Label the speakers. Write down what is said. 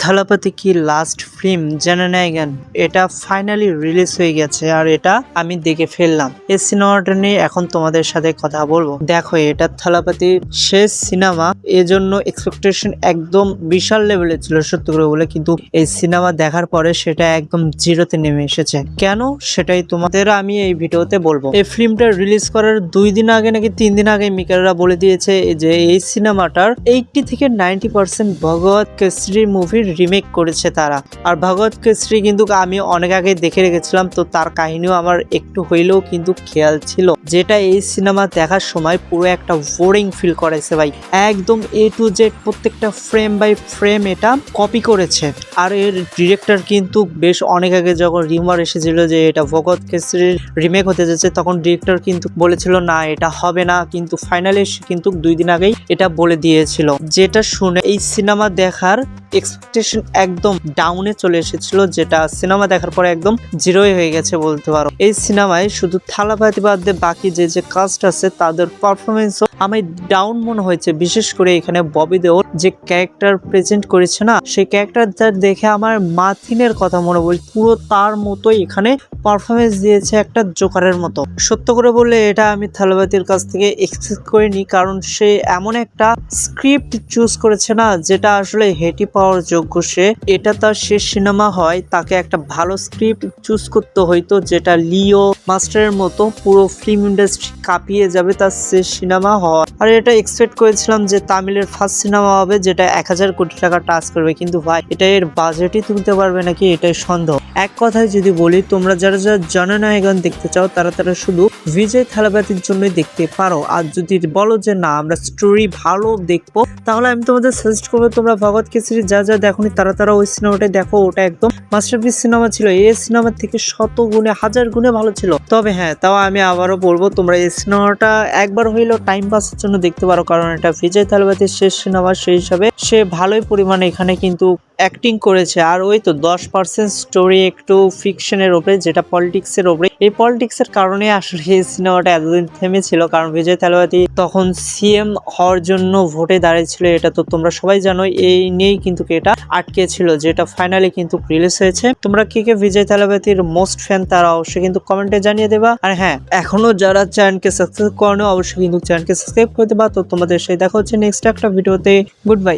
Speaker 1: থালাপতি কি last film জননায়কন এটা finally release হয়ে গেছে আর এটা আমি দেখে ফেললাম। এই সিনেমাটা নিয়ে এখন তোমাদের সাথে কথা বলবো। দেখো, এটা থালাপতির শেষ সিনেমা, এজন্য এক্সপেকটেশন একদম বিশাল লেভেলে ছিল সত্যি করে বলে, কিন্তু এই সিনেমা দেখার পরে সেটা একদম জিরোতে নেমে এসেছে। কেন সেটাই তোমাদের আমি এই ভিডিওতে বলবো। এই ফিল্মটা রিলিজ করার 2 দিন আগে নাকি 3 দিন আগে মেকাররা বলে দিয়েছে যে এই সিনেমাটার 80 থেকে 90% ভগবত কেসরি মুভির রিমেক করেছে তারা। আর ভগবত কেসরি কিন্তু আমি অনেক আগে দেখে রেখেছিলাম, তো তার কাহিনীও আমার একটু হইলেও কিন্তু খেয়াল ছিল, যেটা এই সিনেমা দেখার সময় পুরো একটা বোরিং ফিল করেছে ভাই। একদম A to Z প্রত্যেকটা ফ্রেম বাই ফ্রেম এটা কপি করেছে। আর এর ডিরেক্টর কিন্তু বেশ অনেক আগে যখন রিউমার এসেছিল যে এটা ভগবত কেসরির রিমেক হতে যাচ্ছে, তখন ডিরেক্টর কিন্তু বলেছিল না এটা হবে না, কিন্তু ফাইনালি কিন্তু 2 দিন আগেই এটা বলে দিয়েছিল। যেটা শুনে এই সিনেমা দেখার এক্সপেকটেশন একদম ডাউনে চলে এসেছিল, যেটা সিনেমা দেখার পরে একদম জিরোই হয়ে গেছে বলতে পারো। এই সিনেমায় শুধু থালাপতি বাদ দিয়ে বাকি যে কাস্ট আছে তাদের পারফরমেন্সও আমি ডাউন মনে হয়েছে। বিশেষ করে এখানে ববি দেওল যে ক্যারেক্টার প্রেজেন্ট করেছে না, সেই ক্যারেক্টারটা দেখে আমার মাথিনের কথা মনে পড়ে। পুরো তার মতোই এখানে পারফরমেন্স দিয়েছে একটা জোকারের মতো। সত্য করে বললে এটা আমি থালাপতির কাছ থেকে এক্সপেক্ট করিনি, কারণ সে এমন একটা স্ক্রিপ্ট চুজ করেছে না যেটা আসলে হেঁটে পাওয়ার যোগ্য। সে এটা তার শেষ সিনেমা হয়, তাকে একটা ভালো স্ক্রিপ্ট চুজ করতে হইতো যেটা লিও মাস্টারের মতো পুরো ফিল্ম ইন্ডাস্ট্রি কাঁপিয়ে যাবে তার শেষ সিনেমা হওয়ার। আর এটা এক্সপেক্ট করেছিলাম যে তামিলের ফার্স্ট সিনেমা হবে যেটা 1000 কোটি টাকা টাচ করবে, কিন্তু ভাই এটা এর বাজেটই তুলতে পারবে নাকি এটাই সন্দেহ। এক কথায় যদি বলি, তোমরা যারা জননায়কন দেখতে চাও তারা শুধু বিজয় থালাপতির জন্যই দেখতে পারো। আর যদি বলো যে না আমরা স্টোরি ভালো দেখবো, তাহলে আমি তোমাদের সাজেস্ট করবো তোমরা ভগবত কেসরি যা দেখোনি তারা ওই সিনেমাটাই দেখো। ওটা একদম মাস্টারপিস সিনেমা ছিল, এই সিনেমার থেকে 100 গুণে 1000 গুণে ভালো ছিল। তবে হ্যাঁ, তাও আমি আবারও বলবো তোমরা এই সিনেমাটা একবার হইলেও টাইম পাসের জন্য দেখতে পারো, কারণ এটা বিজয় থালাপতির শেষ সিনেমা, সেই হিসাবে সে ভালোই পরিমাণে এখানে কিন্তু অ্যাক্টিং করেছে। আর ওই তো 10% স্টোরি একটু ফিকশনের উপরে, যেটা পলিটিক্সের উপরে। এই পলিটিক্সের কারণে আসলে এই সিনেমাটা এতদিন থেমেছিল, কারণ বিজয় থালাপতি তখন সিএম হওয়ার জন্য ভোটে দাঁড়িয়েছিল। এটা তো তোমরা সবাই জানো, এই নিয়েই কিন্তু এটা আটকে ছিল, যেটা ফাইনালি কিন্তু রিলিজ হয়েছে। তোমরা কে বিজয় থালাপতির মোস্ট ফ্যান তারা অবশ্যই কিন্তু কমেন্টে জানিয়ে দেবা। আর হ্যাঁ, এখনো যারা চ্যানেলকে সাবস্ক্রাইব করো অবশ্যই কিন্তু চ্যানেলকে সাবস্ক্রাইব করে দেবা। তো তোমাদের সাথে দেখা হচ্ছে নেক্সট একটা ভিডিওতে। Good bye.